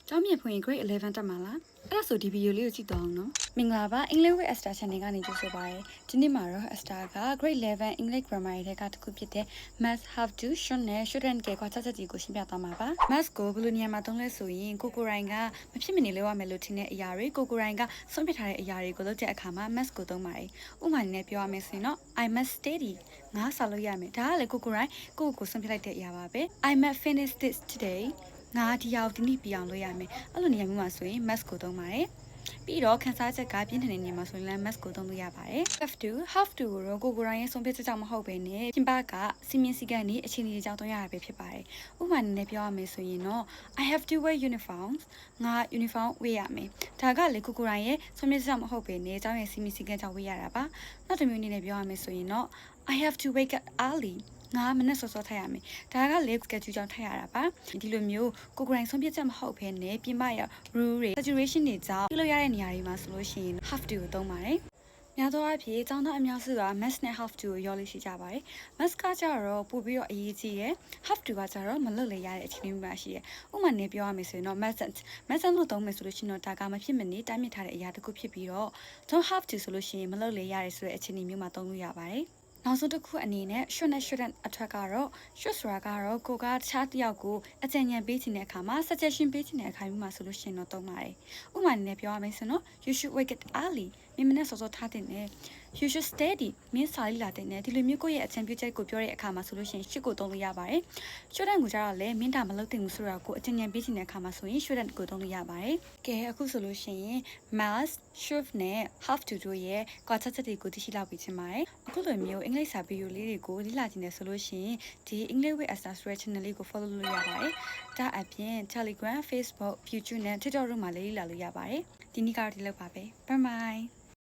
ကျောင်းမြေဖွင့် grade 11တက်မှာလားအဲ့ဒါဆိုဒီဗီဒီယိုလေးကိုကြည့်တော့အောင်နော်မင်္ဂလာပါ English with Esther channel ကနေကြိုဆိုပါရစေဒီနေ့မှာတော့ Esther က grade 11 English grammar ရဲ့ကတစ်ခုဖြစ်တဲ့ must have to should နဲ့ shouldn't ကခွာချက်ချက်ကြီးကိုရှင်းပြသွားမှာပါ must ကိုဘယ်လိုနေရာမှာသုံးလဲဆိုရင်ကိုရိုင်းကမဖြစ်မနေလုပ်ရမယ်လို့ထင်တဲ့အရာတွေကိုရိုင်းကဆုံးဖြတ်ထားတဲ့အရာတွေကိုလုပ်တဲ့အခါမှာ must ကိုသုံးပါတယ်ဥပမာနဲ့ပြောရမယ်ဆိုရင်တော့ I must study ငါစာလုပ်ရမယ်ဒါကလည်းကိုရိုင်းကိုဆုံးဖြတ်လိုက်တဲ့အရာပါပဲ I must finish this todayငါဒီရောက်ဒီနေ့ပြအောင်လုပ်ရမယ်အဲ့လိုနေရာမျိုးမှာဆိုရင် must ကိုသုံးပါတယ်ပြီးတော့ခန်းစားချက်ကပြင်းထန်တဲ့နေရာမှာဆိုရင်လည်း must ကိုသုံးလို့ရပါတယ် have to ကိုတော့ကိုရိုင်းရဲ့ဆုံးဖြတ်ချက်ကြောင့်မဟုတ်ဘဲနဲ့ပြင်ပကစီမင်းစည်းကမ်းတွေအခြေအနေတွေကြောင့်သုံးရတာပဲဖြစ်ပါတယ်ဥပမာနဲ့ပြောရမယ်ဆိုရင်တော့ I have to wear uniforms ငါ uniform ဝတ်ရမယ်ဒါကလေကိုရိုင်းရဲ့ဆုံးဖြတ်ချက်ကြောင့်မဟုတ်ဘဲနဲ့အကြောင်းရဲ့စီမင်းစည်းကမ်းကြောင့်ဝတ်ရတာပါနောက်တစ်မျိုးအနေနဲ့ပြောရမယ်ဆိုရင်တော့ I have to wake up earlyငါမနဲ့စောစောထိုင်ရမယ်ဒါကလေ schedule ကြောင့်ထိုင်ရတာပါဒီလိုမျိုးကိုယ်တိုင်ဆုံးဖြတ်ချက်မဟုတ်ဘဲနဲ့ပြင်ပရ rule တွေ situation တွေကြောင့်ပြုလုပ်ရတဲ့နေရာတွေမှာဆိုလို့ရှိရင် have to ကိုသုံးပါတယ်များသောအားဖြင့်ကျောင်းသားအများစုက must နဲ့ have to ကိုရောလို့ရှိကြပါတယ် must ကကြတော့ပို့ပြီးတော့အရေးကြီးရယ် have to ကကြတော့မလုပ်လေရတဲ့အခြေအနေမျိုးရှိရယ်ဥပမာနဲ့ပြောရမယ်ဆိုရင်တော့ mustn't လို့သုံးမယ်ဆိုလို့ရှိရင်တော့ဒါကမဖြစ်မနေတားမြစ်ထားတဲ့အရာတစ်ခုဖြစ်ပြီးတော့ don't have to ဆိုလို့ရှိရင်မလုပ်လေရတဲ့ဆိုတဲ့အခြေအနေမျိုးမှာသုံးလို့ရပါတယ်နောက်ဆုံးတစ်ခုအနေနဲ့ should နဲ့ shouldn't အထက်ကတော့ should ဆိုတာကတော့ကိုကတခြားတစ်ယောက်ကိုအကြံဉာဏ်ပေးချင်တဲ့အခါမှာ suggestion ပေးချင်တဲ့အခါမျိုးမှာဆိုလို့ရှိရင်တော့သုံးပါတယ်ဥပမာနဲ့ပြောရမယ်ဆိုတော့ you should wake up early မင်းမနဲ့စောစောထားတဲ့နဲ့ you should study မင်းစာလေးလာတဲ့နဲ့ဒီလိုမျိုးကိုယ့်ရဲ့အကြံပြုချက်ကိုပြောတဲ့အခါမှာဆိုလို့ရှိရင် should ကိုသုံးလို့ရပါတယ် shouldn't ကိုကြတော့လေမင်းဒါမလုပ်သင့်ဘူးဆိုတော့ကိုအကြံဉာဏ်ပေးချင်တဲ့အခါမှာဆိုရင် shouldn't ကိုသုံးလို့ရပါတယ်ကဲအခုဆိုလို့ရှိရင် must should နဲ့ have to တို့ရဲ့ကွာချက်ချက်တွေကိုသိရှိလောက်ပြီးချင်ပါတယ်အခုလိုမျိုးအင်္ဂလိပ်စာဗီဒီယိုလေးတွေကိုလေ့လာကြည့်နေဆိုလို့ရှိရင်ဒီ English with Esther channel လေးကို follow လုပ်လို့ရပါတယ်ဒါအပြင် Telegram Facebook YouTube နဲ့ TikTok တို့မှာလေ့လာလို့ရပါတယ်ဒီနေ့ကတော့ဒီလောက်ပါပဲ bye bye